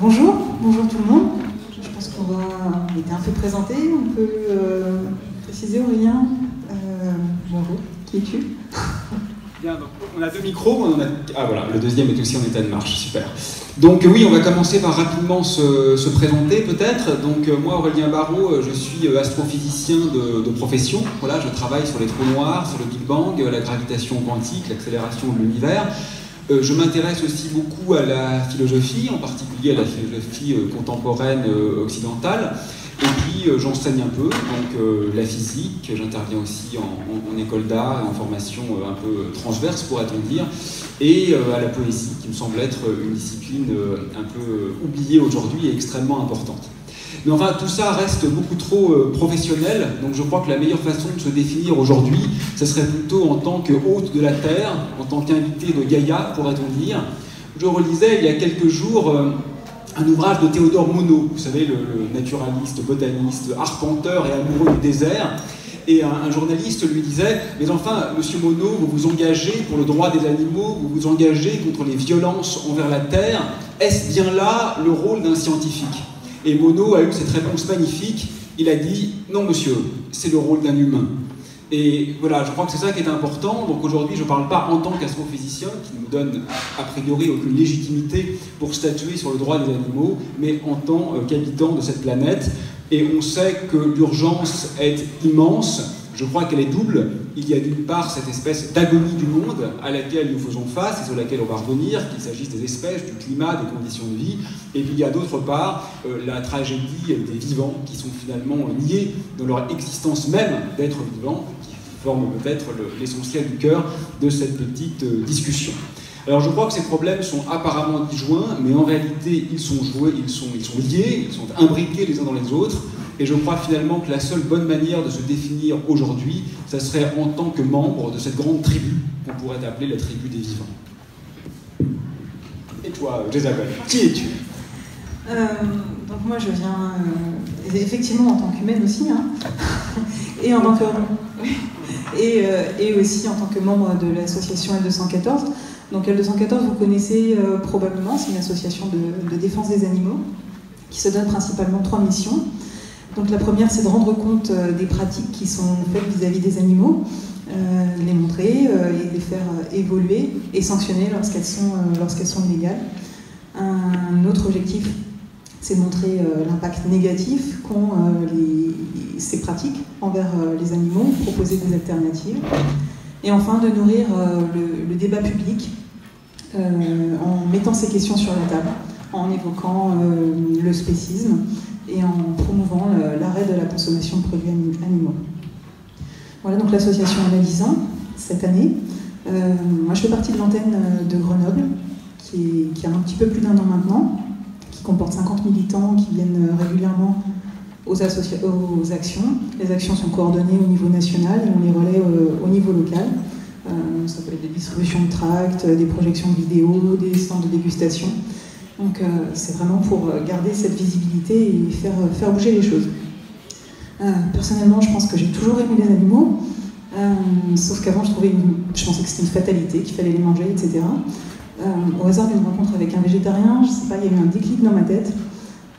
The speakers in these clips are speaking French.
Bonjour tout le monde. Je pense qu'on va être un peu présenté. On peut préciser, Aurélien. Bonjour, qui es-tu? Bien, donc on a deux micros. Ah voilà, le deuxième est aussi en état de marche, super. Donc oui, on va commencer par rapidement se présenter peut-être. Donc moi, Aurélien Barraud, je suis astrophysicien de profession. Voilà, je travaille sur les trous noirs, sur le Big Bang, la gravitation quantique, l'accélération de l'univers. Je m'intéresse aussi beaucoup à la philosophie, en particulier à la philosophie contemporaine occidentale. Et puis j'enseigne un peu, donc la physique, j'interviens aussi en école d'art, en formation un peu transverse pourrait-on dire, et à la poésie, qui me semble être une discipline un peu oubliée aujourd'hui et extrêmement importante. Mais enfin, tout ça reste beaucoup trop professionnel, donc je crois que la meilleure façon de se définir aujourd'hui, ce serait plutôt en tant que hôte de la Terre, en tant qu'invité de Gaïa, pourrait-on dire. Je relisais il y a quelques jours un ouvrage de Théodore Monod, vous savez, le naturaliste, botaniste, arpenteur et amoureux du désert. Et un journaliste lui disait « Mais enfin, monsieur Monod, vous vous engagez pour le droit des animaux, vous vous engagez contre les violences envers la Terre. Est-ce bien là le rôle d'un scientifique ?» Et Monod a eu cette réponse magnifique. Il a dit « Non, monsieur, c'est le rôle d'un humain. » Et voilà, je crois que c'est ça qui est important. Donc aujourd'hui, je ne parle pas en tant qu'astrophysicien, qui ne me donne a priori aucune légitimité pour statuer sur le droit des animaux, mais en tant qu'habitant de cette planète. Et on sait que l'urgence est immense. Je crois qu'elle est double. Il y a d'une part cette espèce d'agonie du monde à laquelle nous faisons face et sur laquelle on va revenir, qu'il s'agisse des espèces, du climat, des conditions de vie. Et puis il y a d'autre part la tragédie des vivants qui sont finalement niés dans leur existence même d'être vivants, qui forment peut-être l'essentiel du cœur de cette petite discussion. Alors je crois que ces problèmes sont apparemment disjoints, mais en réalité ils sont liés, ils sont imbriqués les uns dans les autres. Et je crois finalement que la seule bonne manière de se définir aujourd'hui, ça serait en tant que membre de cette grande tribu qu'on pourrait appeler la tribu des vivants. Et toi, Jésabel, qui es-tu? Donc moi je viens effectivement en tant qu'humaine aussi, hein, et, en tant que, et aussi en tant que membre de l'association L214. Donc L214, vous connaissez probablement, c'est une association de défense des animaux qui se donne principalement 3 missions. Donc la première, c'est de rendre compte des pratiques qui sont faites vis-à-vis des animaux, les montrer et les faire évoluer et sanctionner lorsqu'elles sont illégales. Un autre objectif, c'est de montrer l'impact négatif qu'ont ces pratiques envers les animaux, proposer des alternatives. Et enfin, de nourrir le débat public en mettant ces questions sur la table, en évoquant le spécisme et en promouvant l'arrêt de la consommation de produits animaux. Voilà donc l'association a 10 ans cette année. Moi je fais partie de l'antenne de Grenoble, qui a un petit peu plus d'1 an maintenant, qui comporte 50 militants qui viennent régulièrement aux actions. Les actions sont coordonnées au niveau national et on les relaie au niveau local. Ça peut être des distributions de tracts, des projections de vidéos, des stands de dégustation. Donc c'est vraiment pour garder cette visibilité et faire bouger les choses. Personnellement, je pense que j'ai toujours aimé les animaux, sauf qu'avant je pensais que c'était une fatalité, qu'il fallait les manger, etc. Au hasard d'une rencontre avec un végétarien, je sais pas, il y a eu un déclic dans ma tête,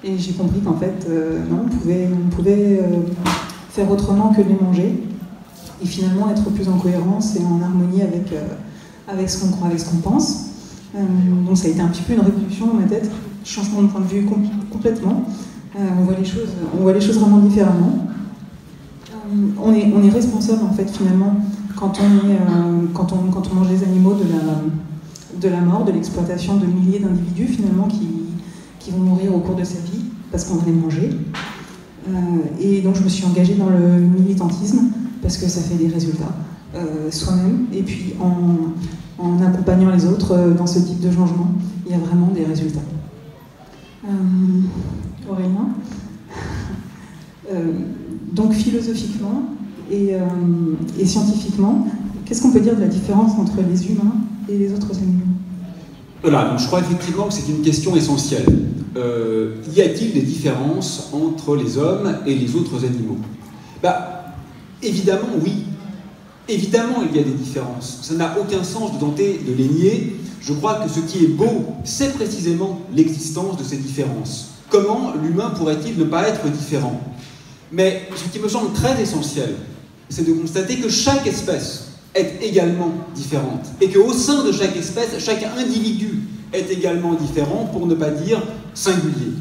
et j'ai compris qu'en fait, non, on pouvait faire autrement que de les manger, et finalement être plus en cohérence et en harmonie avec ce qu'on croit, avec ce qu'on pense. Donc ça a été un petit peu une révolution dans ma tête, changement de point de vue complètement. On voit les choses vraiment différemment. On est responsable en fait finalement quand on mange les animaux de la mort, de l'exploitation de milliers d'individus finalement qui vont mourir au cours de sa vie parce qu'on va les manger. Et donc je me suis engagée dans le militantisme parce que ça fait des résultats soi-même et puis en accompagnant les autres dans ce type de changement, il y a vraiment des résultats. Aurélien, donc philosophiquement et scientifiquement, qu'est-ce qu'on peut dire de la différence entre les humains et les autres animaux? Voilà, donc je crois effectivement que c'est une question essentielle. Y a-t-il des différences entre les hommes et les autres animaux? Évidemment, oui. Évidemment, il y a des différences. Ça n'a aucun sens de tenter de les nier. je crois que ce qui est beau, c'est précisément l'existence de ces différences. Comment l'humain pourrait-il ne pas être différent? Mais ce qui me semble très essentiel, c'est de constater que chaque espèce est également différente, et qu'au sein de chaque espèce, chaque individu est également différent, pour ne pas dire singulier.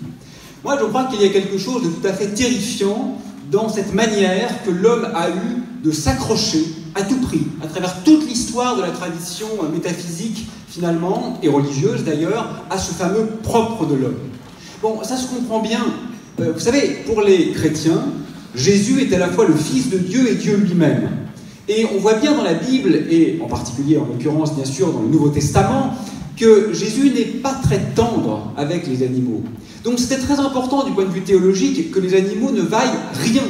Moi, je crois qu'il y a quelque chose de tout à fait terrifiant dans cette manière que l'homme a eu de s'accrocher à tout prix, à travers toute l'histoire de la tradition métaphysique, finalement, et religieuse d'ailleurs, à ce fameux propre de l'homme. Bon, ça se comprend bien. Vous savez, pour les chrétiens, Jésus est à la fois le Fils de Dieu et Dieu lui-même. Et on voit bien dans la Bible, et en particulier, en l'occurrence, bien sûr, dans le Nouveau Testament, que Jésus n'est pas très tendre avec les animaux. Donc c'était très important du point de vue théologique que les animaux ne vaillent rien.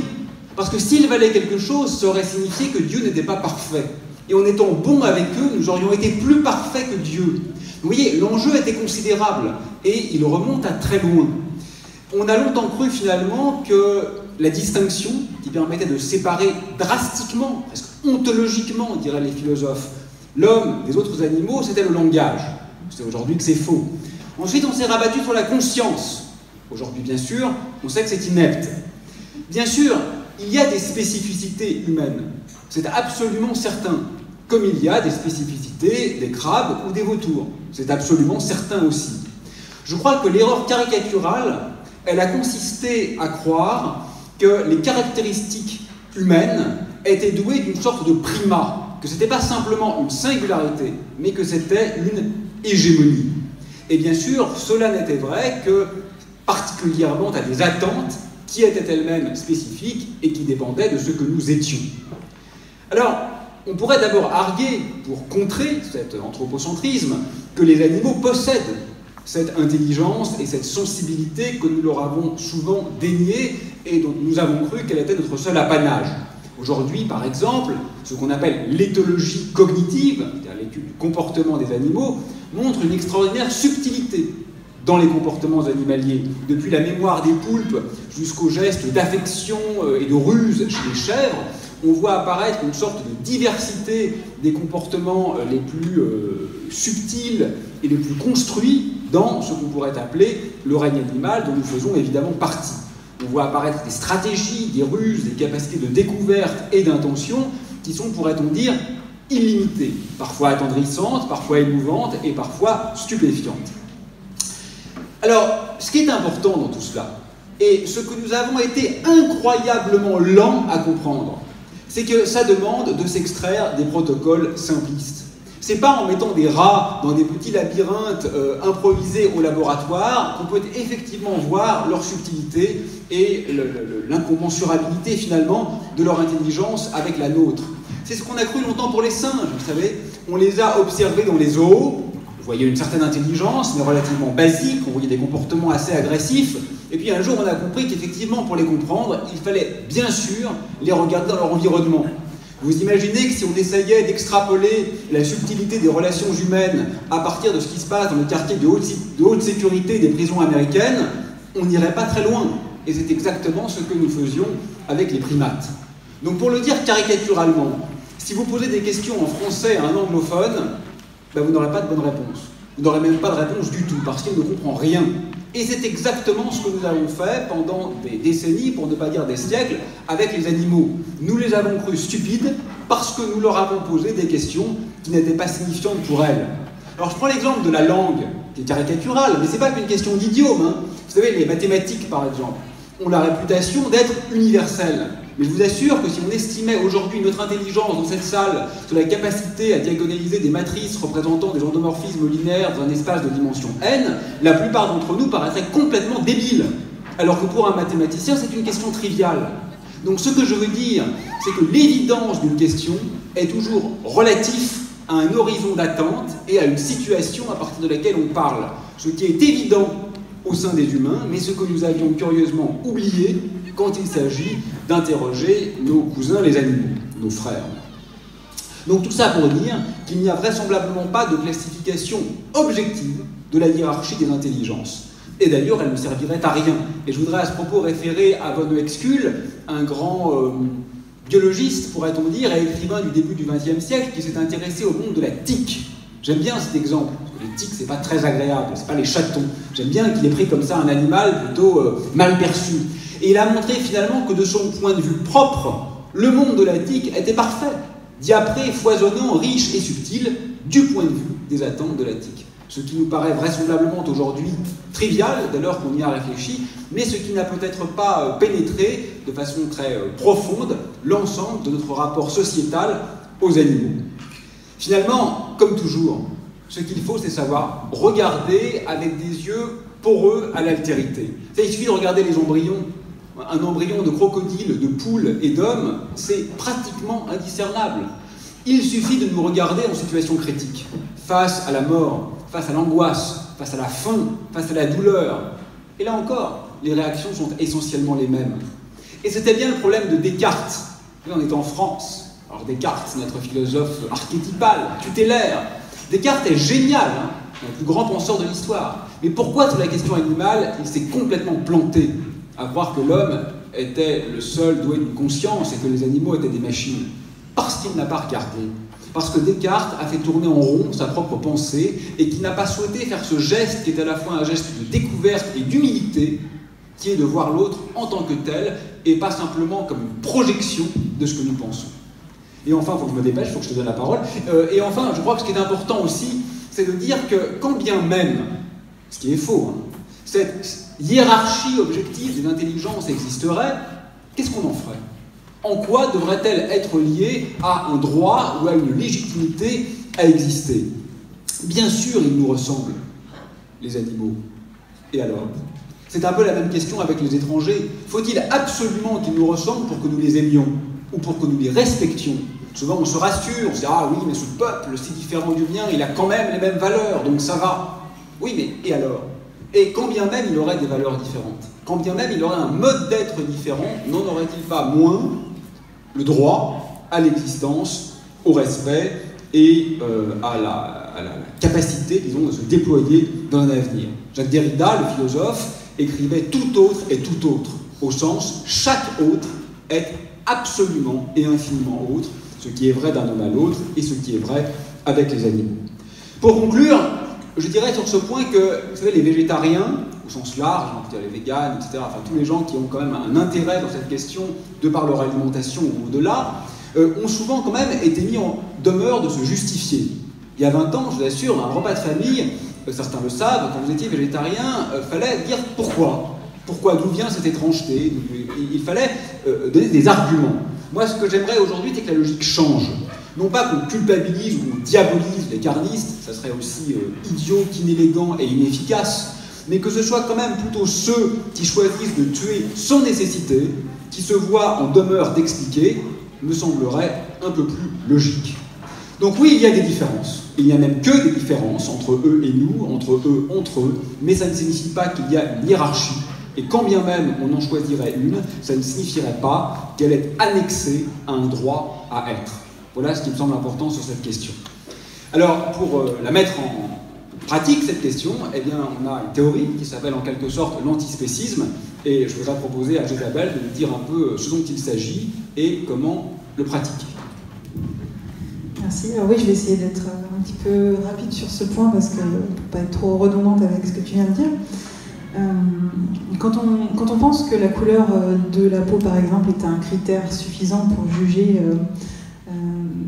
Parce que s'ils valaient quelque chose, ça aurait signifié que Dieu n'était pas parfait. Et en étant bons avec eux, nous aurions été plus parfaits que Dieu. Vous voyez, l'enjeu était considérable, et il remonte à très loin. On a longtemps cru finalement que la distinction qui permettait de séparer drastiquement, presque ontologiquement, diraient les philosophes, l'homme des autres animaux, c'était le langage. C'est aujourd'hui que c'est faux. Ensuite, on s'est rabattu sur la conscience. Aujourd'hui, bien sûr, on sait que c'est inepte. Bien sûr, il y a des spécificités humaines. C'est absolument certain. Comme il y a des spécificités des crabes ou des vautours. C'est absolument certain aussi. Je crois que l'erreur caricaturale, elle a consisté à croire que les caractéristiques humaines étaient douées d'une sorte de primat, que ce n'était pas simplement une singularité, mais que c'était une hégémonie. Et bien sûr, cela n'était vrai que particulièrement à des attentes qui étaient elles-mêmes spécifiques et qui dépendaient de ce que nous étions. Alors, on pourrait d'abord arguer, pour contrer cet anthropocentrisme, que les animaux possèdent cette intelligence et cette sensibilité que nous leur avons souvent déniée et dont nous avons cru qu'elle était notre seul apanage. Aujourd'hui, par exemple, ce qu'on appelle l'éthologie cognitive, c'est-à-dire l'étude du comportement des animaux, montre une extraordinaire subtilité dans les comportements animaliers, depuis la mémoire des poulpes jusqu'aux gestes d'affection et de ruse chez les chèvres. On voit apparaître une sorte de diversité des comportements les plus subtils et les plus construits dans ce qu'on pourrait appeler le règne animal, dont nous faisons évidemment partie. On voit apparaître des stratégies, des ruses, des capacités de découverte et d'intention qui sont, pourrait-on dire, illimitées, parfois attendrissantes, parfois émouvantes et parfois stupéfiantes. Alors, ce qui est important dans tout cela, et ce que nous avons été incroyablement lents à comprendre, c'est que ça demande de s'extraire des protocoles simplistes. C'est pas en mettant des rats dans des petits labyrinthes improvisés au laboratoire qu'on peut effectivement voir leur subtilité et l'incommensurabilité finalement de leur intelligence avec la nôtre. C'est ce qu'on a cru longtemps pour les singes, vous savez. On les a observés dans les zoos, vous voyez une certaine intelligence, mais relativement basique, on voyait des comportements assez agressifs, et puis un jour on a compris qu'effectivement pour les comprendre, il fallait bien sûr les regarder dans leur environnement. Vous imaginez que si on essayait d'extrapoler la subtilité des relations humaines à partir de ce qui se passe dans les quartiers de haute sécurité des prisons américaines, on n'irait pas très loin. Et c'est exactement ce que nous faisions avec les primates. Donc pour le dire caricaturalement, si vous posez des questions en français à un anglophone, ben vous n'aurez pas de bonne réponse. Vous n'aurez même pas de réponse du tout, parce qu'il ne comprend rien. Et c'est exactement ce que nous avons fait pendant des décennies, pour ne pas dire des siècles, avec les animaux. Nous les avons crus stupides parce que nous leur avons posé des questions qui n'étaient pas signifiantes pour elles. Alors je prends l'exemple de la langue, qui est caricaturale, mais ce n'est pas qu'une question d'idiome. Hein. Vous savez, les mathématiques, par exemple, ont la réputation d'être universelles. Mais je vous assure que si on estimait aujourd'hui notre intelligence dans cette salle sur la capacité à diagonaliser des matrices représentant des endomorphismes linéaires dans un espace de dimension n, la plupart d'entre nous paraîtraient complètement débiles. Alors que pour un mathématicien, c'est une question triviale. Donc ce que je veux dire, c'est que l'évidence d'une question est toujours relatif à un horizon d'attente et à une situation à partir de laquelle on parle. Ce qui est évident au sein des humains, mais ce que nous avions curieusement oublié quand il s'agit d'interroger nos cousins les animaux, nos frères. Donc tout ça pour dire qu'il n'y a vraisemblablement pas de classification objective de la hiérarchie des intelligences. Et d'ailleurs, elle ne servirait à rien. Et je voudrais à ce propos référer à von Uexküll, un grand biologiste, pourrait-on dire, et écrivain du début du XXe siècle, qui s'est intéressé au monde de la tique. J'aime bien cet exemple, parce que tiques, c'est pas très agréable, c'est pas les chatons. J'aime bien qu'il ait pris comme ça un animal plutôt mal perçu. Et il a montré finalement que de son point de vue propre, le monde de la tique était parfait, diapré, foisonnant, riche et subtil, du point de vue des attentes de la tique. Ce qui nous paraît vraisemblablement aujourd'hui trivial, dès lors qu'on y a réfléchi, mais ce qui n'a peut-être pas pénétré de façon très profonde l'ensemble de notre rapport sociétal aux animaux. Finalement, comme toujours, ce qu'il faut, c'est savoir regarder avec des yeux poreux à l'altérité. Il suffit de regarder les embryons. Un embryon de crocodile, de poule et d'homme, c'est pratiquement indiscernable. Il suffit de nous regarder en situation critique, face à la mort, face à l'angoisse, face à la faim, face à la douleur. Et là encore, les réactions sont essentiellement les mêmes. Et c'était bien le problème de Descartes. Là, on est en France. Alors Descartes, c'est notre philosophe archétypal, tutélaire. Descartes est génial, hein, le plus grand penseur de l'histoire. Mais pourquoi, sur la question animale, il s'est complètement planté à croire que l'homme était le seul doué d'une conscience et que les animaux étaient des machines? Parce qu'il n'a pas regardé. Parce que Descartes a fait tourner en rond sa propre pensée et qu'il n'a pas souhaité faire ce geste qui est à la fois un geste de découverte et d'humilité, qui est de voir l'autre en tant que tel et pas simplement comme une projection de ce que nous pensons. Et enfin, il faut que je me dépêche, il faut que je te donne la parole. Et enfin, je crois que ce qui est important aussi, c'est de dire que quand bien même, ce qui est faux, hein, cette hiérarchie objective de l'intelligence existerait, qu'est-ce qu'on en ferait? En quoi devrait-elle être liée à un droit ou à une légitimité à exister? Bien sûr, ils nous ressemblent, les animaux. Et alors? C'est un peu la même question avec les étrangers. Faut-il absolument qu'ils nous ressemblent pour que nous les aimions ou pour que nous les respections? Souvent, on se rassure, on se dit « Ah oui, mais ce peuple si différent du mien, il a quand même les mêmes valeurs, donc ça va. » Oui, mais et alors? Et quand bien même il aurait des valeurs différentes, quand bien même il aurait un mode d'être différent, n'en aurait-il pas moins le droit à l'existence, au respect et à la capacité, disons, de se déployer dans un avenir? Jacques Derrida, le philosophe, écrivait « tout autre est tout autre », au sens « chaque autre est absolument et infiniment autre », ce qui est vrai d'un homme à l'autre et ce qui est vrai avec les animaux. Pour conclure, je dirais sur ce point que, vous savez, les végétariens, au sens large, on peut dire les véganes, etc., enfin tous les gens qui ont quand même un intérêt dans cette question, de par leur alimentation ou au-delà, ont souvent quand même été mis en demeure de se justifier. Il y a 20 ans, je vous assure, un repas de famille, certains le savent, quand vous étiez végétarien, fallait dire pourquoi. Pourquoi, d'où vient cette étrangeté? Il fallait donner des arguments. Moi, ce que j'aimerais aujourd'hui, c'est que la logique change. Non pas qu'on culpabilise ou qu'on diabolise les carnistes, ça serait aussi idiot qu'inélégant et inefficace, mais que ce soit quand même plutôt ceux qui choisissent de tuer sans nécessité, qui se voient en demeure d'expliquer, me semblerait un peu plus logique. Donc oui, il y a des différences. Il n'y a même que des différences entre eux et nous, entre eux, entre eux, mais ça ne signifie pas qu'il y a une hiérarchie. Et quand bien même on en choisirait une, ça ne signifierait pas qu'elle est annexée à un droit à être. Voilà ce qui me semble important sur cette question. Alors, pour la mettre en pratique, cette question, eh bien, on a une théorie qui s'appelle en quelque sorte l'antispécisme, et je voudrais proposer à Jésabel de nous dire un peu ce dont il s'agit et comment le pratiquer. Merci. Alors oui, je vais essayer d'être un petit peu rapide sur ce point, parce que pour ne pas être trop redondante avec ce que tu viens de dire. Quand on pense que la couleur de la peau, par exemple, est un critère suffisant pour juger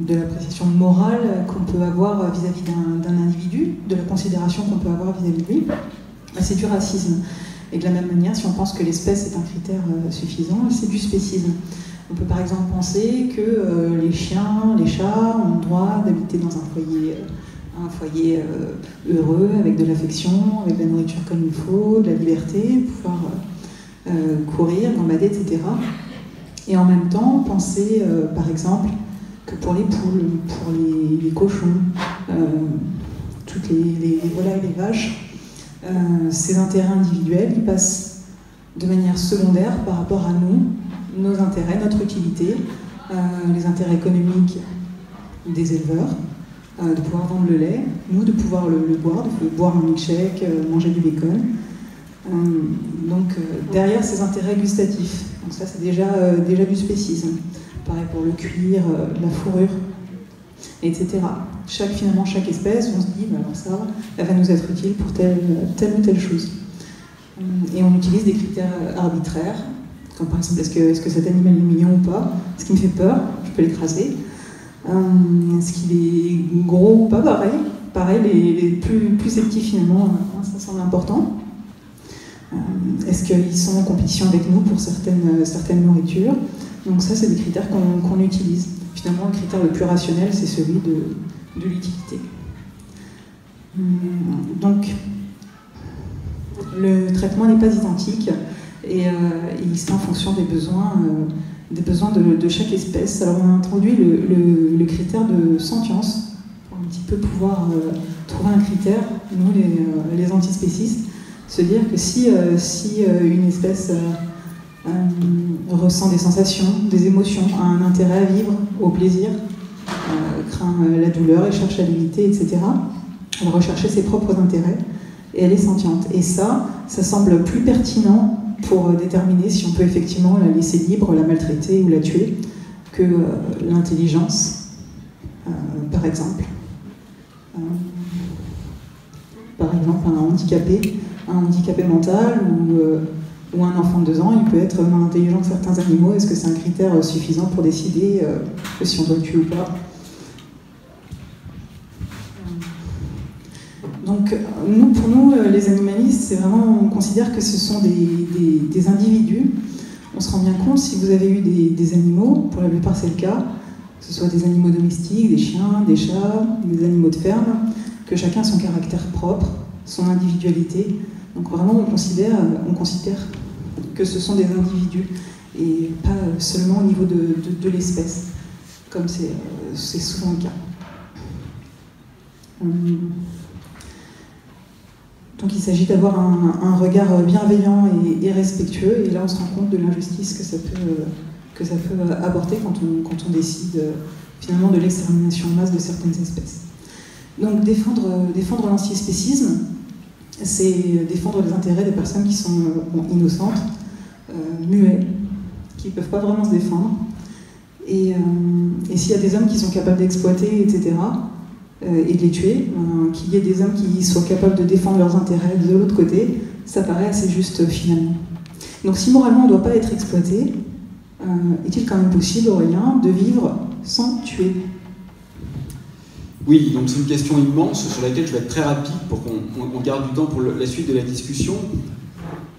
de l'appréciation morale qu'on peut avoir vis-à-vis d'un individu, de la considération qu'on peut avoir vis-à-vis de lui, c'est du racisme. Et de la même manière, si on pense que l'espèce est un critère suffisant, c'est du spécisme. On peut par exemple penser que les chiens, les chats ont le droit d'habiter dans un foyer heureux, avec de l'affection, avec de la nourriture comme il faut, de la liberté, pouvoir courir, gambader, etc. Et en même temps, penser par exemple que pour les poules, pour les cochons, toutes les volailles, les vaches, ces intérêts individuels, ils passent de manière secondaire par rapport à nous, nos intérêts, notre utilité, les intérêts économiques des éleveurs, de pouvoir vendre le lait, nous de pouvoir le boire, de boire un milkshake, manger du bacon. Donc derrière ces intérêts gustatifs, donc ça c'est déjà du spécisme. Pareil pour le cuir, la fourrure, etc. chaque espèce, on se dit, bah alors ça, elle va nous être utile pour telle ou telle chose. Et on utilise des critères arbitraires, comme par exemple, est-ce que cet animal est mignon ou pas? Est-ce qu'il me fait peur? Je peux l'écraser. Est-ce qu'il est gros ou pas? Pareil, les plus petits finalement, ça semble important. Est-ce qu'ils sont en compétition avec nous pour certaines nourritures? Donc ça, c'est des critères qu'on utilise. Finalement, le critère le plus rationnel, c'est celui de l'utilité. Donc, le traitement n'est pas identique et il se fait en fonction des besoins de chaque espèce. Alors, on a introduit le critère de sentience pour un petit peu pouvoir trouver un critère, nous, les antispécistes, se dire que si une espèce ressent des sensations, des émotions, a un intérêt à vivre, au plaisir, craint la douleur et cherche à l'éviter, etc., elle va rechercher ses propres intérêts et elle est sentiente. Et ça semble plus pertinent pour déterminer si on peut effectivement la laisser libre, la maltraiter ou la tuer, que l'intelligence, par exemple. Par exemple, un handicapé mental ou un enfant de 2 ans, il peut être moins intelligent que certains animaux. Est-ce que c'est un critère suffisant pour décider si on doit le tuer ou pas? Donc, pour nous, les animalistes, c'est vraiment, on considère que ce sont des individus. On se rend bien compte, si vous avez eu des animaux, pour la plupart c'est le cas, que ce soit des animaux domestiques, des chiens, des chats, des animaux de ferme, que chacun a son caractère propre, son individualité. Donc vraiment, on considère que ce sont des individus, et pas seulement au niveau de l'espèce, comme c'est souvent le cas. Donc il s'agit d'avoir un regard bienveillant et respectueux, et là on se rend compte de l'injustice que ça peut apporter quand on décide finalement de l'extermination en masse de certaines espèces. Donc défendre l'antispécisme, c'est défendre les intérêts des personnes qui sont innocentes, muets, qui ne peuvent pas vraiment se défendre. Et s'il y a des hommes qui sont capables d'exploiter, etc., et de les tuer, qu'il y ait des hommes qui soient capables de défendre leurs intérêts de l'autre côté, ça paraît assez juste finalement. Donc si moralement on ne doit pas être exploité, est-il quand même possible, Aurélien, de vivre sans tuer? Oui, donc c'est une question immense sur laquelle je vais être très rapide pour qu'on garde du temps pour la suite de la discussion.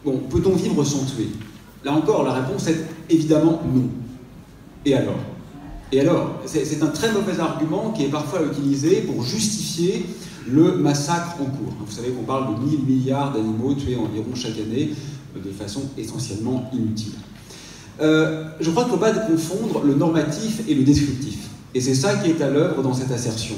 Bon, peut-on vivre sans tuer? Là encore, la réponse est évidemment non. Et alors? Et alors, c'est un très mauvais argument qui est parfois utilisé pour justifier le massacre en cours. Vous savez qu'on parle de 1000 milliards d'animaux tués environ chaque année de façon essentiellement inutile. Je crois qu'il ne faut pas confondre le normatif et le descriptif. Et c'est ça qui est à l'œuvre dans cette assertion.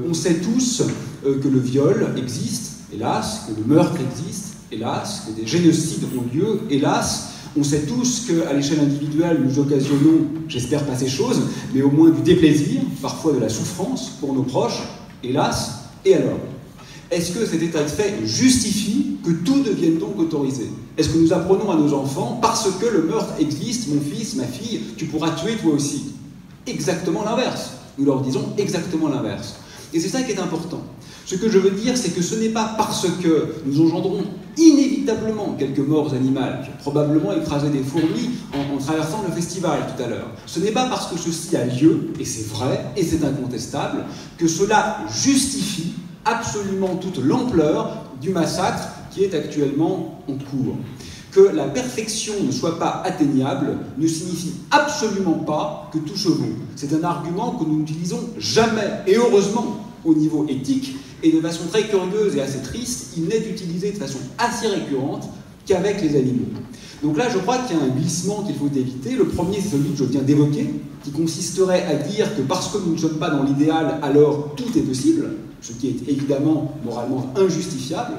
On sait tous que le viol existe, hélas, que le meurtre existe, hélas, que des génocides ont lieu, hélas. On sait tous qu'à l'échelle individuelle, nous occasionnons, j'espère pas ces choses, mais au moins du déplaisir, parfois de la souffrance pour nos proches, hélas. Et alors? Est-ce que cet état de fait justifie que tout devienne donc autorisé? Est-ce que nous apprenons à nos enfants, parce que le meurtre existe, mon fils, ma fille, tu pourras tuer toi aussi? Exactement l'inverse. Nous leur disons exactement l'inverse. Et c'est ça qui est important. Ce que je veux dire, c'est que ce n'est pas parce que nous engendrons inévitablement quelques morts animales. J'ai probablement écrasé des fourmis en traversant le festival tout à l'heure. Ce n'est pas parce que ceci a lieu, et c'est vrai, et c'est incontestable, que cela justifie absolument toute l'ampleur du massacre qui est actuellement en cours. Que la perfection ne soit pas atteignable ne signifie absolument pas que tout se vaut. C'est un argument que nous n'utilisons jamais, et heureusement, au niveau éthique, et de façon très curieuse et assez triste, il n'est utilisé de façon assez récurrente qu'avec les animaux. Donc là, je crois qu'il y a un glissement qu'il faut éviter. Le premier, c'est celui que je viens d'évoquer, qui consisterait à dire que parce que nous ne sommes pas dans l'idéal, alors tout est possible, ce qui est évidemment moralement injustifiable.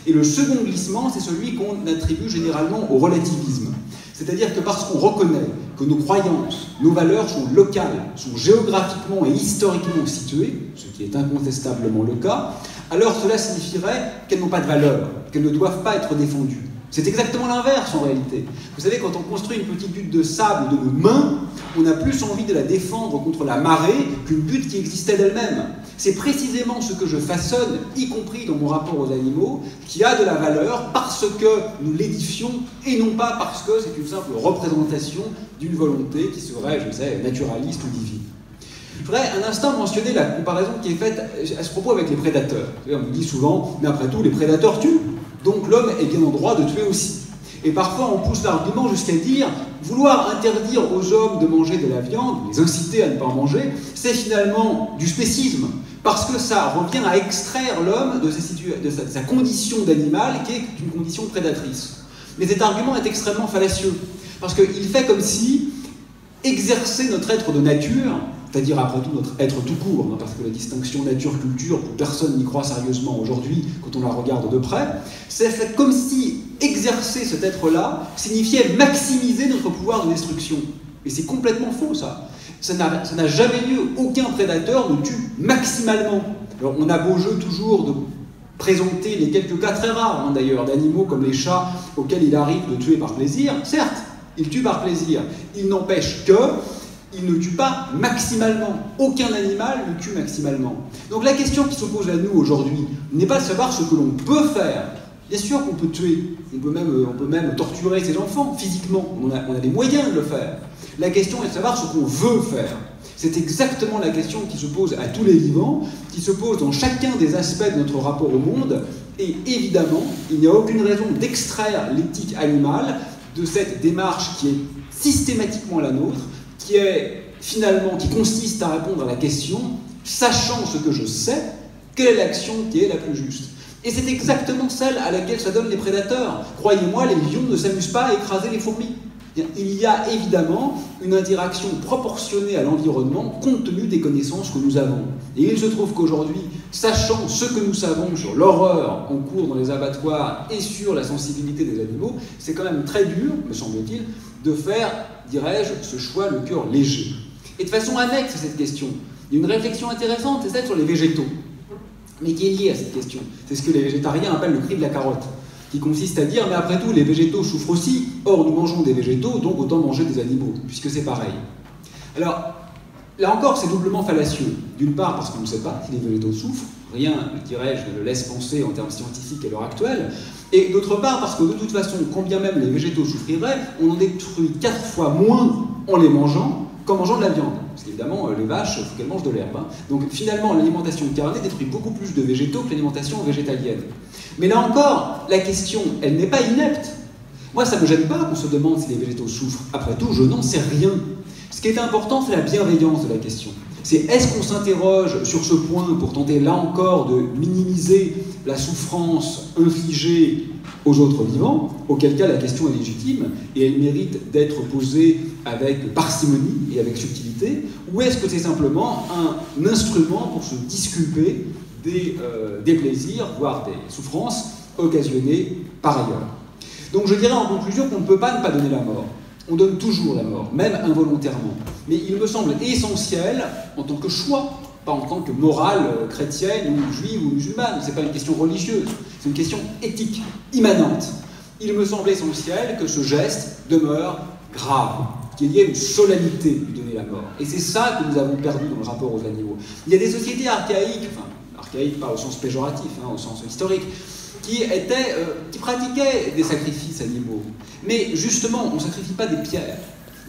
Et le second glissement, c'est celui qu'on attribue généralement au relativisme. C'est-à-dire que parce qu'on reconnaît que nos croyances, nos valeurs sont locales, sont géographiquement et historiquement situées, ce qui est incontestablement le cas, alors cela signifierait qu'elles n'ont pas de valeur, qu'elles ne doivent pas être défendues. C'est exactement l'inverse en réalité. Vous savez, quand on construit une petite butte de sable de nos mains, on a plus envie de la défendre contre la marée qu'une butte qui existait d'elle-même. C'est précisément ce que je façonne, y compris dans mon rapport aux animaux, qui a de la valeur parce que nous l'édifions et non pas parce que c'est une simple représentation d'une volonté qui serait, je sais, naturaliste ou divine. Je voudrais un instant mentionner la comparaison qui est faite à ce propos avec les prédateurs. On me dit souvent, mais après tout, les prédateurs tuent, donc l'homme est bien en droit de tuer aussi. Et parfois, on pousse l'argument jusqu'à dire, vouloir interdire aux hommes de manger de la viande, les inciter à ne pas en manger, c'est finalement du spécisme, parce que ça revient à extraire l'homme de sa condition d'animal, qui est une condition prédatrice. Mais cet argument est extrêmement fallacieux, parce qu'il fait comme si exercer notre être de nature, c'est-à-dire après tout notre être tout court, hein, parce que la distinction nature-culture, personne n'y croit sérieusement aujourd'hui quand on la regarde de près, c'est fait comme si exercer cet être-là signifiait maximiser notre pouvoir de destruction. Et c'est complètement faux, ça. Ça n'a jamais lieu. Aucun prédateur ne tue maximalement. Alors, on a beau jeu toujours de présenter les quelques cas très rares, hein, d'ailleurs, d'animaux comme les chats auxquels il arrive de tuer par plaisir. Certes, ils tuent par plaisir. Il n'empêche que il ne tue pas maximalement. Aucun animal ne tue maximalement. Donc la question qui se pose à nous aujourd'hui n'est pas de savoir ce que l'on peut faire. Bien sûr qu'on peut tuer, on peut même torturer ses enfants physiquement, on a les moyens de le faire. La question est de savoir ce qu'on veut faire. C'est exactement la question qui se pose à tous les vivants, qui se pose dans chacun des aspects de notre rapport au monde, et évidemment, il n'y a aucune raison d'extraire l'éthique animale de cette démarche qui est systématiquement la nôtre, qui consiste à répondre à la question, sachant ce que je sais, quelle est l'action qui est la plus juste. Et c'est exactement celle à laquelle s'adonnent les prédateurs. Croyez-moi, les lions ne s'amusent pas à écraser les fourmis. Il y a évidemment une interaction proportionnée à l'environnement compte tenu des connaissances que nous avons. Et il se trouve qu'aujourd'hui, sachant ce que nous savons sur l'horreur en cours dans les abattoirs et sur la sensibilité des animaux, c'est quand même très dur, me semble-t-il, de faire, dirais-je, ce choix le cœur léger. Et de façon annexe à cette question, il y a une réflexion intéressante, c'est celle sur les végétaux, mais qui est liée à cette question. C'est ce que les végétariens appellent le cri de la carotte, qui consiste à dire, mais après tout, les végétaux souffrent aussi, or nous mangeons des végétaux, donc autant manger des animaux, puisque c'est pareil. Alors, là encore, c'est doublement fallacieux. D'une part, parce qu'on ne sait pas si les végétaux souffrent, rien, dirais-je, ne le laisse penser en termes scientifiques à l'heure actuelle, et d'autre part, parce que de toute façon, quand bien même les végétaux souffriraient, on en détruit 4 fois moins en les mangeant qu'en mangeant de la viande. Parce qu'évidemment, les vaches, il faut qu'elles mangent de l'herbe. Hein. Donc finalement, l'alimentation carnée détruit beaucoup plus de végétaux que l'alimentation végétalienne. Mais là encore, la question, elle n'est pas inepte. Moi, ça ne me gêne pas qu'on se demande si les végétaux souffrent. Après tout, je n'en sais rien. Ce qui est important, c'est la bienveillance de la question. C'est est-ce qu'on s'interroge sur ce point pour tenter, là encore, de minimiser la souffrance infligée aux autres vivants, auquel cas la question est légitime et elle mérite d'être posée avec parcimonie et avec subtilité, ou est-ce que c'est simplement un instrument pour se disculper des plaisirs, voire des souffrances occasionnées par ailleurs. Donc je dirais en conclusion qu'on ne peut pas ne pas donner la mort. On donne toujours la mort, même involontairement. Mais il me semble essentiel, en tant que choix, pas en tant que morale chrétienne ou juive ou musulmane, c'est pas une question religieuse, c'est une question éthique, immanente. Il me semble essentiel que ce geste demeure grave, qu'il y ait une solennité de donner la mort. Et c'est ça que nous avons perdu dans le rapport aux animaux. Il y a des sociétés archaïques, enfin, archaïques pas au sens péjoratif, hein, au sens historique, qui pratiquaient des sacrifices animaux. Mais justement, on ne sacrifie pas des pierres.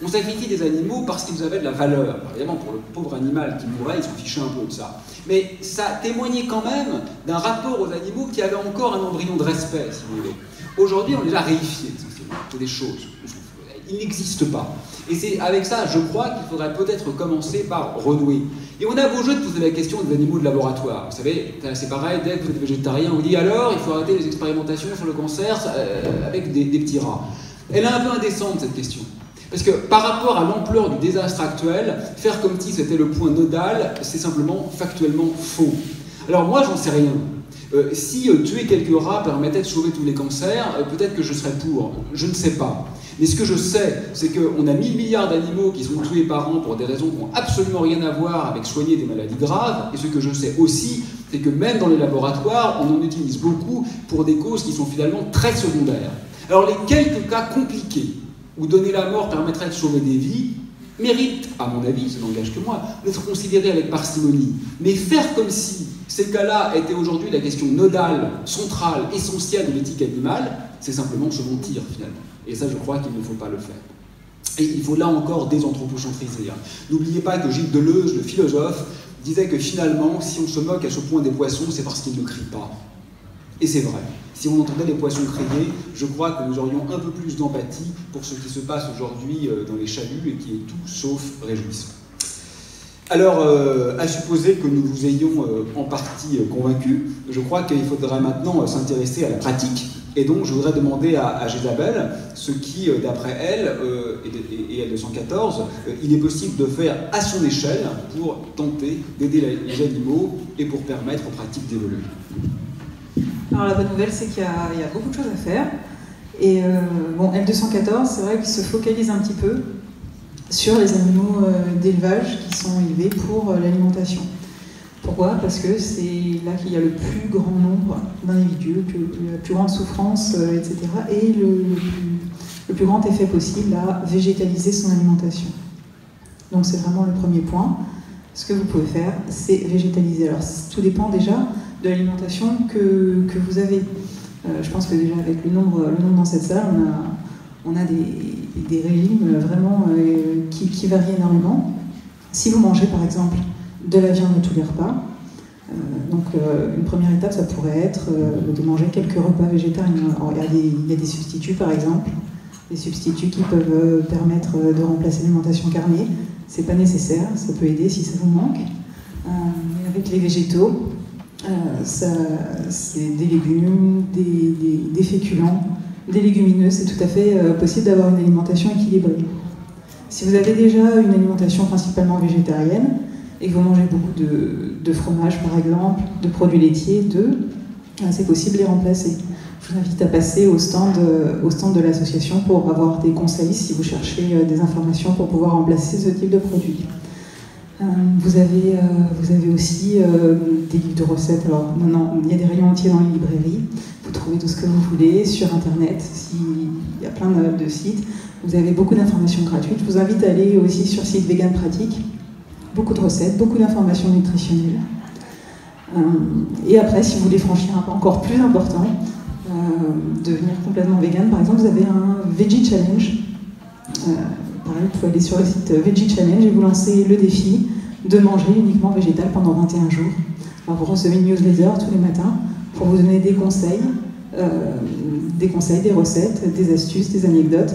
On sacrifie des animaux parce qu'ils avaient de la valeur. Alors, évidemment, pour le pauvre animal qui mourait, il s'en fichait un peu de ça. Mais ça témoignait quand même d'un rapport aux animaux qui avait encore un embryon de respect, si vous voulez. Aujourd'hui, on les a réifiés, essentiellement. C'est des choses. Ils n'existent pas. Et c'est avec ça, je crois, qu'il faudrait peut-être commencer par renouer. Et on a beau jeu de poser la question des animaux de laboratoire. Vous savez, c'est pareil, dès que vous êtes végétarien, on vous dit alors, il faut arrêter les expérimentations sur le cancer avec des petits rats. Elle est un peu indécente, cette question. Parce que par rapport à l'ampleur du désastre actuel, faire comme si c'était le point nodal, c'est simplement factuellement faux. Alors moi, j'en sais rien. Si tuer quelques rats permettait de sauver tous les cancers, peut-être que je serais pour. Je ne sais pas. Mais ce que je sais, c'est qu'on a 1000 milliards d'animaux qui sont tués par an pour des raisons qui n'ont absolument rien à voir avec soigner des maladies graves. Et ce que je sais aussi, c'est que même dans les laboratoires, on en utilise beaucoup pour des causes qui sont finalement très secondaires. Alors les quelques cas compliqués où donner la mort permettrait de sauver des vies méritent, à mon avis, ça n'engage que moi, d'être considérés avec parcimonie. Mais faire comme si ces cas-là étaient aujourd'hui la question nodale, centrale, essentielle de l'éthique animale, c'est simplement se mentir finalement. Et ça, je crois qu'il ne faut pas le faire. Et il faut là encore désanthropocentriser. N'oubliez pas que Gilles Deleuze, le philosophe, disait que finalement, si on se moque à ce point des poissons, c'est parce qu'ils ne crient pas. Et c'est vrai. Si on entendait les poissons crier, je crois que nous aurions un peu plus d'empathie pour ce qui se passe aujourd'hui dans les chaluts et qui est tout sauf réjouissant. Alors, à supposer que nous vous ayons en partie convaincus, je crois qu'il faudra maintenant s'intéresser à la pratique. Et donc, je voudrais demander à Jésabel ce qui, d'après elle et L214, il est possible de faire à son échelle pour tenter d'aider les animaux et pour permettre aux pratiques d'évoluer. Alors la bonne nouvelle, c'est qu'il y a beaucoup de choses à faire. Et bon, L214, c'est vrai qu'il se focalise un petit peu sur les animaux d'élevage qui sont élevés pour l'alimentation. Pourquoi? Parce que c'est là qu'il y a le plus grand nombre d'individus, la plus grande souffrance, etc. Et le plus grand effet possible à végétaliser son alimentation. Donc c'est vraiment le premier point. Ce que vous pouvez faire, c'est végétaliser. Alors tout dépend déjà de l'alimentation que vous avez. Je pense que déjà avec le nombre dans cette salle, on a des régimes vraiment qui varient énormément. Si vous mangez par exemple de la viande à tous les repas, une première étape ça pourrait être de manger quelques repas végétariens. Alors, il y a des substituts par exemple, des substituts qui peuvent permettre de remplacer l'alimentation carnée. C'est pas nécessaire, ça peut aider si ça vous manque. Avec les végétaux, c'est des légumes, des féculents, des légumineuses, c'est tout à fait possible d'avoir une alimentation équilibrée. Si vous avez déjà une alimentation principalement végétarienne et que vous mangez beaucoup de fromage par exemple, de produits laitiers, c'est possible de les remplacer. Je vous invite à passer au stand de l'association pour avoir des conseils si vous cherchez des informations pour pouvoir remplacer ce type de produit. Vous avez aussi des livres de recettes. Alors maintenant, il y a des rayons entiers dans les librairies. Vous trouvez tout ce que vous voulez sur Internet. Il y a plein de sites. Vous avez beaucoup d'informations gratuites. Je vous invite à aller aussi sur le site Vegan Pratique. Beaucoup de recettes, beaucoup d'informations nutritionnelles. Et après, si vous voulez franchir un pas encore plus important, devenir complètement vegan, par exemple, vous avez un Veggie Challenge. Pareil, vous pouvez aller sur le site Veggie Challenge et vous lancez le défi de manger uniquement végétal pendant 21 jours. Alors vous recevez une newsletter tous les matins pour vous donner des conseils, des recettes, des astuces, des anecdotes.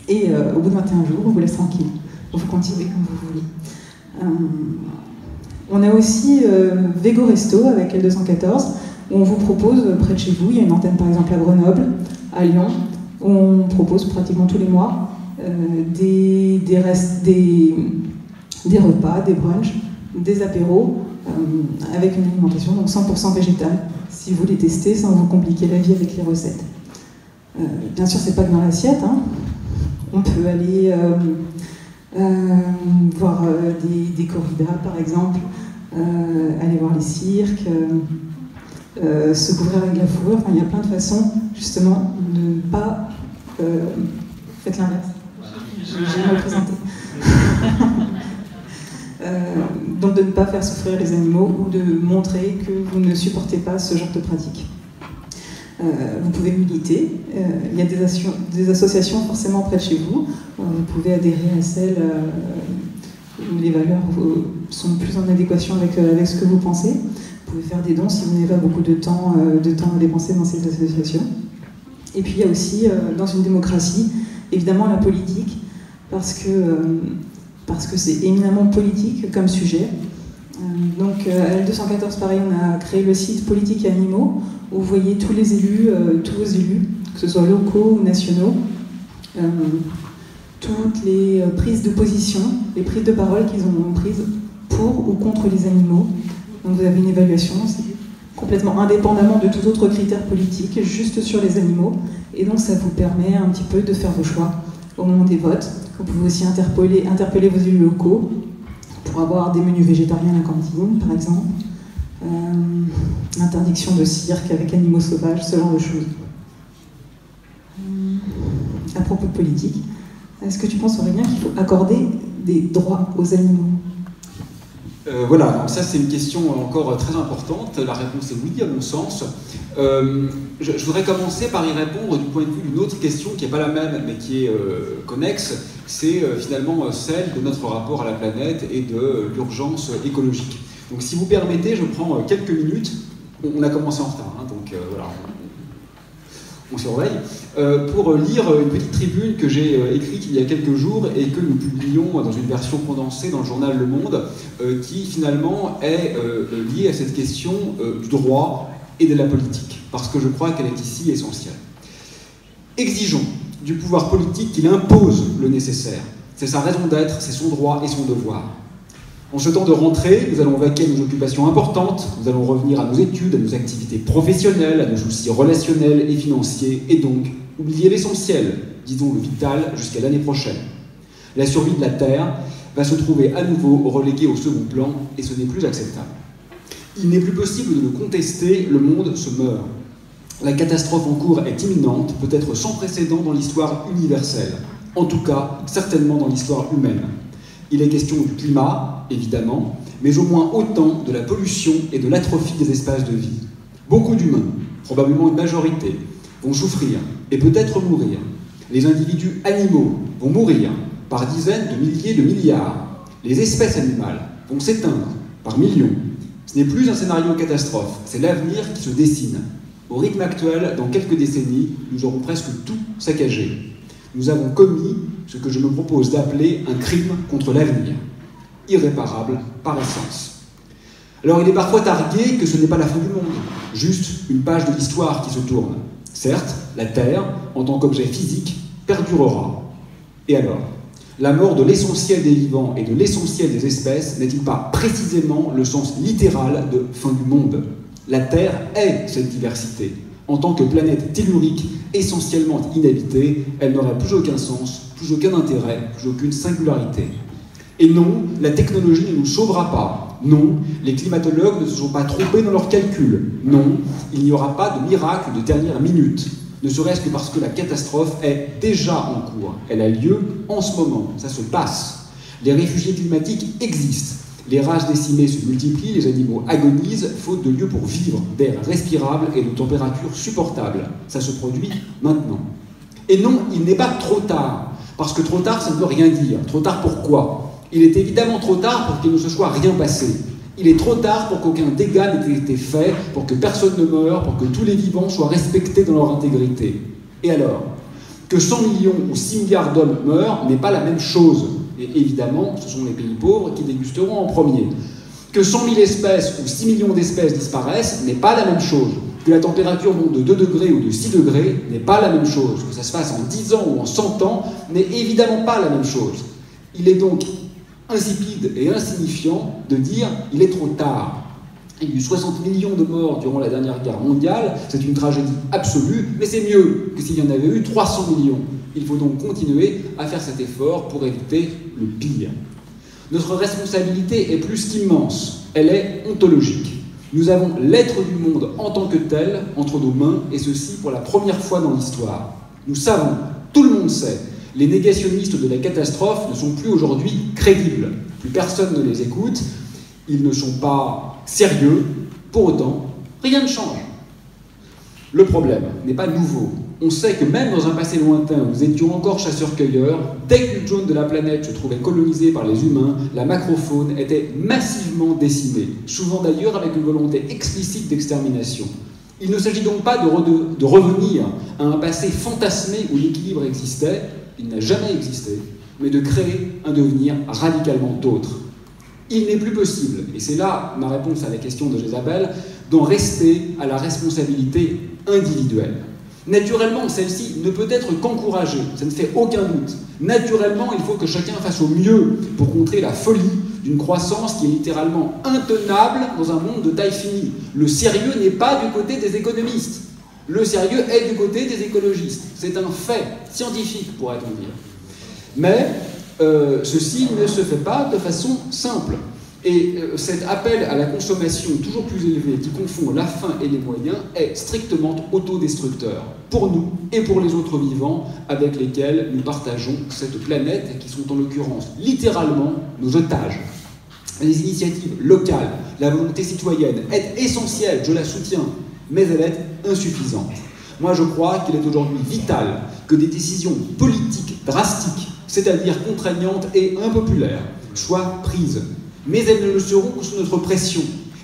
Et au bout de 21 jours, on vous laisse tranquille. Vous continuez comme vous voulez. On a aussi Vego Resto avec L214, où on vous propose près de chez vous, il y a une antenne par exemple à Grenoble, à Lyon, où on propose pratiquement tous les mois des repas, des brunchs, des apéros, avec une alimentation donc 100% végétale, si vous voulez tester sans vous compliquer la vie avec les recettes. Bien sûr, c'est pas que dans l'assiette, hein. On peut aller voir des corridas par exemple, aller voir les cirques, se couvrir avec la fourrure. Enfin, il y a plein de façons justement de ne pas... faites l'inverse. J'ai mal présenté. Donc de ne pas faire souffrir les animaux ou de montrer que vous ne supportez pas ce genre de pratique. Vous pouvez militer. Il y a des associations forcément près de chez vous. Vous pouvez adhérer à celles où les valeurs sont plus en adéquation avec ce que vous pensez. Vous pouvez faire des dons si vous n'avez pas beaucoup de temps à dépenser dans ces associations. Et puis il y a aussi, dans une démocratie, évidemment la politique, parce que c'est éminemment politique comme sujet. Donc à L214, pareil, on a créé le site Politique et Animaux, où vous voyez tous les élus, tous vos élus, que ce soit locaux ou nationaux, toutes les prises de position, les prises de parole qu'ils ont prises pour ou contre les animaux. Donc vous avez une évaluation, c'est complètement indépendamment de tout autre critère politique, juste sur les animaux, et donc ça vous permet un petit peu de faire vos choix au moment des votes. Vous pouvez aussi interpeller vos élus locaux pour avoir des menus végétariens à la cantine, par exemple. Interdiction de cirque avec animaux sauvages, ce genre de choses. À propos de politique, est-ce que tu penses, Aurélien, qu'il faut accorder des droits aux animaux ? Voilà, donc ça c'est une question encore très importante. La réponse est oui, à mon sens. Je voudrais commencer par y répondre du point de vue d'une autre question qui n'est pas la même, mais qui est connexe. C'est finalement celle de notre rapport à la planète et de l'urgence écologique. Donc si vous permettez, je prends quelques minutes. On a commencé en retard, hein, donc voilà, on surveille. Pour lire une petite tribune que j'ai écrite il y a quelques jours et que nous publions dans une version condensée dans le journal Le Monde, qui finalement est liée à cette question du droit et de la politique, parce que je crois qu'elle est ici essentielle. Exigeons du pouvoir politique qu'il impose le nécessaire. C'est sa raison d'être, c'est son droit et son devoir. En ce temps de rentrée, nous allons vaquer à nos occupations importantes, nous allons revenir à nos études, à nos activités professionnelles, à nos soucis relationnels et financiers, et donc oublier l'essentiel, disons le vital, jusqu'à l'année prochaine. La survie de la Terre va se trouver à nouveau reléguée au second plan, et ce n'est plus acceptable. Il n'est plus possible de le contester, le monde se meurt. La catastrophe en cours est imminente, peut-être sans précédent dans l'histoire universelle, en tout cas certainement dans l'histoire humaine. Il est question du climat, évidemment, mais au moins autant de la pollution et de l'atrophie des espaces de vie. Beaucoup d'humains, probablement une majorité, vont souffrir et peut-être mourir. Les individus animaux vont mourir par dizaines de milliers de milliards. Les espèces animales vont s'éteindre par millions. Ce n'est plus un scénario catastrophe, c'est l'avenir qui se dessine. Au rythme actuel, dans quelques décennies, nous aurons presque tout saccagé. Nous avons commis ce que je me propose d'appeler un crime contre l'avenir, irréparable par essence. Alors il est parfois targué que ce n'est pas la fin du monde, juste une page de l'histoire qui se tourne. Certes, la Terre, en tant qu'objet physique, perdurera. Et alors ? La mort de l'essentiel des vivants et de l'essentiel des espèces n'est-il pas précisément le sens littéral de fin du monde ? La Terre est cette diversité. En tant que planète tellurique essentiellement inhabitée, elle n'aurait plus aucun sens, plus aucun intérêt, plus aucune singularité. Et non, la technologie ne nous sauvera pas. Non, les climatologues ne se sont pas trompés dans leurs calculs. Non, il n'y aura pas de miracle de dernière minute. Ne serait-ce que parce que la catastrophe est déjà en cours. Elle a lieu en ce moment, ça se passe. Les réfugiés climatiques existent. Les races décimées se multiplient, les animaux agonisent, faute de lieu pour vivre, d'air respirable et de température supportable. Ça se produit maintenant. Et non, il n'est pas trop tard, parce que trop tard, ça ne veut rien dire. Trop tard pourquoi ? Il est évidemment trop tard pour qu'il ne se soit rien passé. Il est trop tard pour qu'aucun dégât n'ait été fait, pour que personne ne meure, pour que tous les vivants soient respectés dans leur intégrité. Et alors ? Que 100 millions ou 6 milliards d'hommes meurent n'est pas la même chose. Et évidemment, ce sont les pays pauvres qui dégusteront en premier. Que 100 000 espèces ou 6 millions d'espèces disparaissent n'est pas la même chose. Que la température monte de 2 degrés ou de 6 degrés n'est pas la même chose. Que ça se fasse en 10 ans ou en 100 ans n'est évidemment pas la même chose. Il est donc insipide et insignifiant de dire « il est trop tard ». Il y a eu 60 millions de morts durant la dernière guerre mondiale, c'est une tragédie absolue, mais c'est mieux que s'il y en avait eu 300 millions. Il faut donc continuer à faire cet effort pour éviter le pire. Notre responsabilité est plus qu'immense, elle est ontologique. Nous avons l'être du monde en tant que tel entre nos mains, et ceci pour la première fois dans l'histoire. Nous savons, tout le monde sait, les négationnistes de la catastrophe ne sont plus aujourd'hui crédibles. Plus personne ne les écoute, ils ne sont pas sérieux, pour autant, rien ne change. Le problème n'est pas nouveau. On sait que même dans un passé lointain où nous étions encore chasseurs-cueilleurs, dès qu'une zone de la planète se trouvait colonisée par les humains, la macrofaune était massivement décimée, souvent d'ailleurs avec une volonté explicite d'extermination. Il ne s'agit donc pas de revenir à un passé fantasmé où l'équilibre existait, il n'a jamais existé, mais de créer un devenir radicalement autre. Il n'est plus possible, et c'est là ma réponse à la question de Isabelle, d'en rester à la responsabilité individuelle. Naturellement, celle-ci ne peut être qu'encouragée, ça ne fait aucun doute. Naturellement, il faut que chacun fasse au mieux pour contrer la folie d'une croissance qui est littéralement intenable dans un monde de taille finie. Le sérieux n'est pas du côté des économistes. Le sérieux est du côté des écologistes. C'est un fait scientifique, pourrait-on dire. Mais ceci ne se fait pas de façon simple. Et cet appel à la consommation toujours plus élevée qui confond la fin et les moyens est strictement autodestructeur pour nous et pour les autres vivants avec lesquels nous partageons cette planète et qui sont en l'occurrence littéralement nos otages. Les initiatives locales, la volonté citoyenne est essentielle, je la soutiens, mais elle est insuffisante. Moi je crois qu'il est aujourd'hui vital que des décisions politiques drastiques, c'est-à-dire contraignantes et impopulaires, soient prises. Mais elles ne le seront que sous notre pression.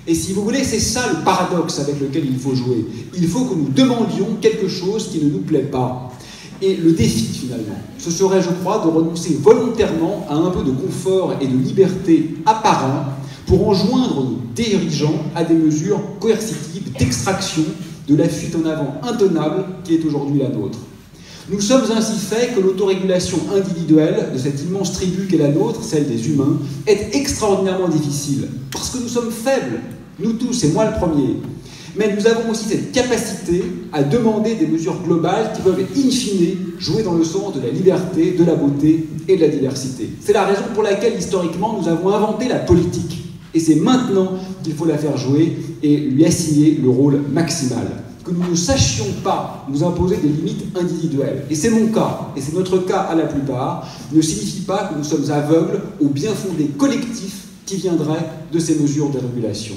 Et si vous voulez, c'est ça le paradoxe avec lequel il faut jouer. Il faut que nous demandions quelque chose qui ne nous plaît pas. Et le défi, finalement, ce serait, je crois, de renoncer volontairement à un peu de confort et de liberté apparent pour enjoindre nos dirigeants à des mesures coercitives d'extraction de la fuite en avant intenable qui est aujourd'hui la nôtre. Nous sommes ainsi faits que l'autorégulation individuelle de cette immense tribu qu'est la nôtre, celle des humains, est extraordinairement difficile. Parce que nous sommes faibles, nous tous, et moi le premier. Mais nous avons aussi cette capacité à demander des mesures globales qui peuvent, in fine, jouer dans le sens de la liberté, de la beauté et de la diversité. C'est la raison pour laquelle, historiquement, nous avons inventé la politique. Et c'est maintenant qu'il faut la faire jouer et lui assigner le rôle maximal. Que nous ne sachions pas nous imposer des limites individuelles. Et c'est mon cas, et c'est notre cas à la plupart, ne signifie pas que nous sommes aveugles au bien fondé collectif qui viendrait de ces mesures de régulation.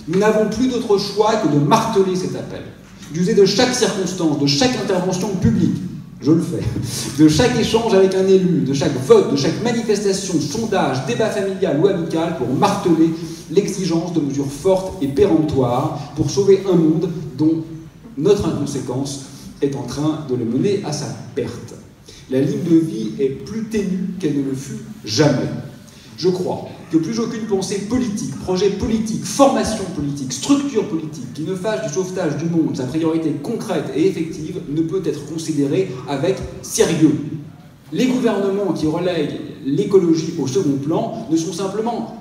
Nous n'avons plus d'autre choix que de marteler cet appel, d'user de chaque circonstance, de chaque intervention publique, je le fais, de chaque échange avec un élu, de chaque vote, de chaque manifestation, sondage, débat familial ou amical pour marteler l'exigence de mesures fortes et péremptoires pour sauver un monde dont notre inconséquence est en train de le mener à sa perte. La ligne de vie est plus ténue qu'elle ne le fut jamais. Je crois que plus aucune pensée politique, projet politique, formation politique, structure politique qui ne fasse du sauvetage du monde sa priorité concrète et effective ne peut être considérée avec sérieux. Les gouvernements qui relèguent l'écologie au second plan ne sont simplement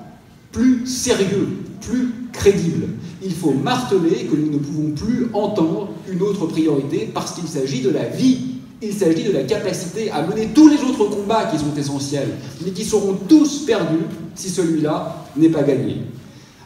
plus sérieux, plus crédibles. Il faut marteler que nous ne pouvons plus entendre une autre priorité parce qu'il s'agit de la vie. Il s'agit de la capacité à mener tous les autres combats qui sont essentiels, mais qui seront tous perdus si celui-là n'est pas gagné.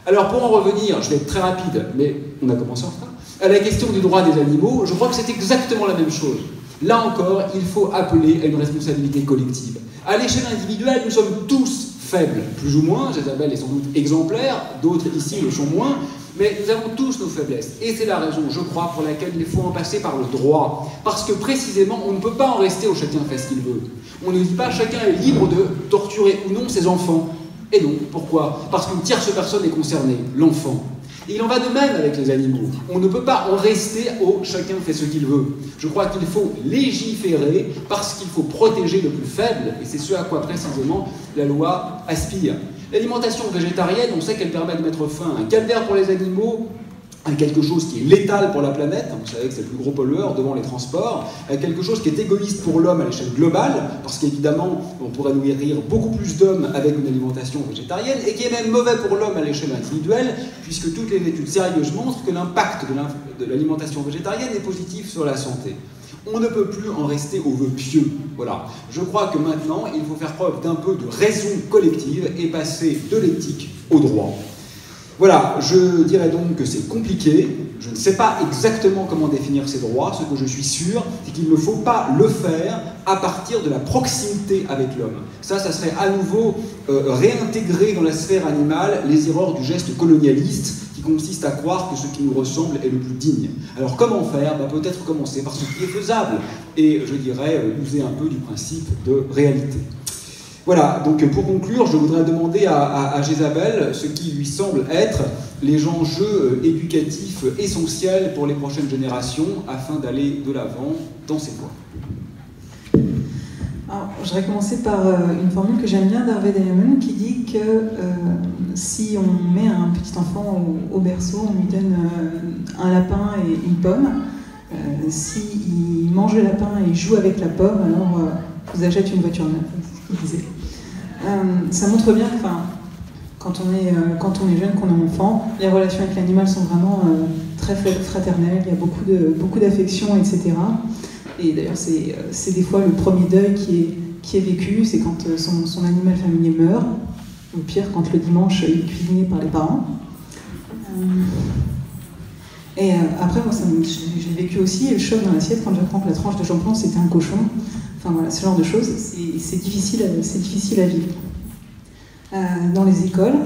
Alors pour en revenir, je vais être très rapide, mais on a commencé en retard, à la question des droits des animaux, je crois que c'est exactement la même chose. Là encore, il faut appeler à une responsabilité collective. À l'échelle individuelle, nous sommes tous faibles, plus ou moins. Isabelle est sans doute exemplaire, d'autres ici le sont moins, mais nous avons tous nos faiblesses. Et c'est la raison, je crois, pour laquelle il faut en passer par le droit. Parce que précisément, on ne peut pas en rester au chacun fait ce qu'il veut. On ne dit pas chacun est libre de torturer ou non ses enfants. Et non, pourquoi? Parce qu'une tierce personne est concernée, l'enfant. Et il en va de même avec les animaux. On ne peut pas en rester au chacun fait ce qu'il veut. Je crois qu'il faut légiférer parce qu'il faut protéger le plus faible, et c'est ce à quoi précisément la loi aspire. L'alimentation végétarienne, on sait qu'elle permet de mettre fin à un calvaire pour les animaux, à quelque chose qui est létal pour la planète, vous savez que c'est le plus gros pollueur devant les transports, à quelque chose qui est égoïste pour l'homme à l'échelle globale, parce qu'évidemment, on pourrait nourrir beaucoup plus d'hommes avec une alimentation végétarienne, et qui est même mauvais pour l'homme à l'échelle individuelle, puisque toutes les études sérieuses montrent que l'impact de l'alimentation végétarienne est positif sur la santé. On ne peut plus en rester aux vœux pieux. Voilà. Je crois que maintenant, il faut faire preuve d'un peu de raison collective et passer de l'éthique au droit. Voilà, je dirais donc que c'est compliqué, je ne sais pas exactement comment définir ces droits, ce que je suis sûr, c'est qu'il ne faut pas le faire à partir de la proximité avec l'homme. Ça serait à nouveau réintégrer dans la sphère animale les erreurs du geste colonialiste qui consiste à croire que ce qui nous ressemble est le plus digne. Alors comment faire? Peut-être commencer par ce qui est faisable, et je dirais user un peu du principe de réalité. Voilà, donc pour conclure, je voudrais demander à Jézabel ce qui lui semble être les enjeux éducatifs essentiels pour les prochaines générations afin d'aller de l'avant dans ces voies. Alors, je vais commencer par une formule que j'aime bien d'Harvey Diamond qui dit que si on met un petit enfant au berceau, on lui donne un lapin et une pomme. S'il mange le lapin et joue avec la pomme, alors vous achetez une voiture neuve, c'est ce qu'il disait. Ça montre bien que quand on est jeune, qu'on est enfant, les relations avec l'animal sont vraiment très fraternelles, il y a beaucoup d'affection, etc. Et d'ailleurs, c'est des fois le premier deuil qui est vécu, c'est quand son animal familier meurt. Ou pire, quand le dimanche, il est cuisiné par les parents. Et après, moi, j'ai vécu aussi le choc dans l'assiette quand j'apprends que la tranche de jambon, c'était un cochon. Enfin voilà, ce genre de choses, c'est difficile à vivre. Dans les écoles,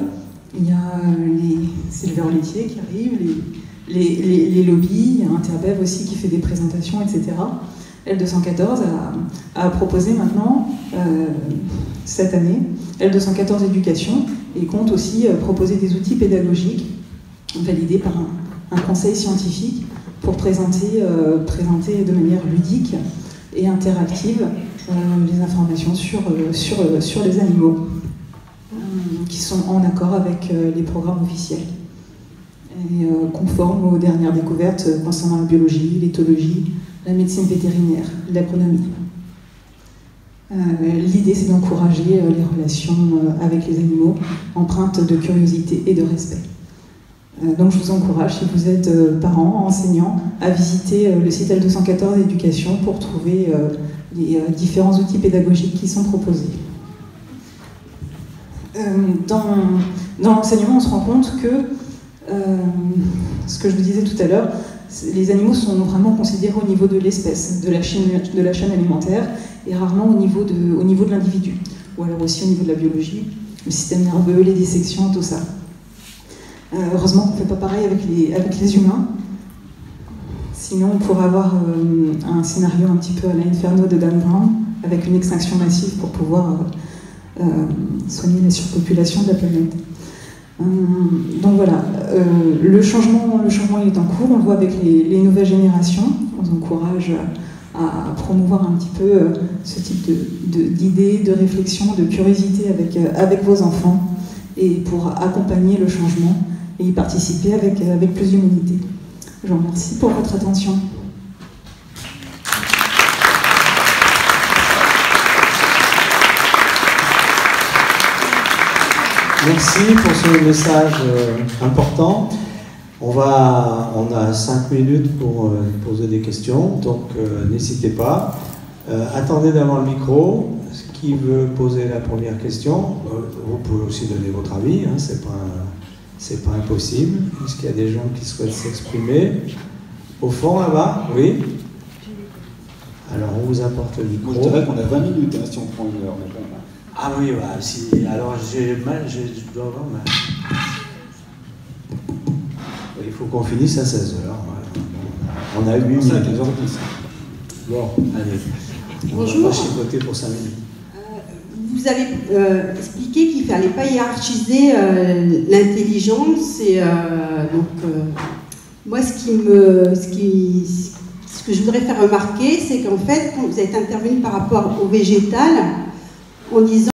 il y a les éleveurs laitiers qui arrivent, les lobbies, il y a Interbev aussi qui fait des présentations, etc. L214 a proposé maintenant, cette année, L214 Éducation, et compte aussi proposer des outils pédagogiques validés par un conseil scientifique pour présenter de manière ludique et interactive les informations sur les animaux qui sont en accord avec les programmes officiels et conformes aux dernières découvertes concernant la biologie, l'éthologie, la médecine vétérinaire, l'agronomie. L'idée, c'est d'encourager les relations avec les animaux, empreintes de curiosité et de respect. Donc je vous encourage, si vous êtes parents, enseignants, à visiter le site L214 Éducation pour trouver les différents outils pédagogiques qui sont proposés. Dans l'enseignement, on se rend compte que, ce que je vous disais tout à l'heure, les animaux sont vraiment considérés au niveau de l'espèce, de la chaîne alimentaire, et rarement au niveau de l'individu, ou alors aussi au niveau de la biologie, le système nerveux, les dissections, tout ça. Heureusement qu'on ne fait pas pareil avec les humains, sinon on pourrait avoir un scénario un petit peu à la Inferno de Dan Brown, avec une extinction massive pour pouvoir soigner la surpopulation de la planète. Donc voilà, le changement il est en cours, on le voit avec les nouvelles générations, on vous encourage à promouvoir un petit peu ce type d'idées, de réflexion, de curiosité avec vos enfants, et pour accompagner le changement et y participer avec plus d'humanité. Je vous remercie pour votre attention. Merci pour ce message important. On a 5 minutes pour poser des questions, donc n'hésitez pas. Attendez d'avoir le micro. Qui veut poser la première question? Vous pouvez aussi donner votre avis, hein, c'est pas impossible. Est-ce qu'il y a des gens qui souhaitent s'exprimer? Au fond, là-bas? Oui. Alors, on vous apporte le micro. Moi, je dirais qu'on a 20 minutes, hein, si on prend une heure. Mais bon, ah oui, bah, si. Alors, je dois avoir mal. Il faut qu'on finisse à 16h. On a 8 minutes. 15h10. Bon, allez. Bonjour. On va pas chipoter pour 5 minutes. Vous avez expliqué qu'il ne fallait pas hiérarchiser l'intelligence. Et moi, ce que je voudrais faire remarquer, c'est qu'en fait, quand vous êtes intervenu par rapport au végétal, en disant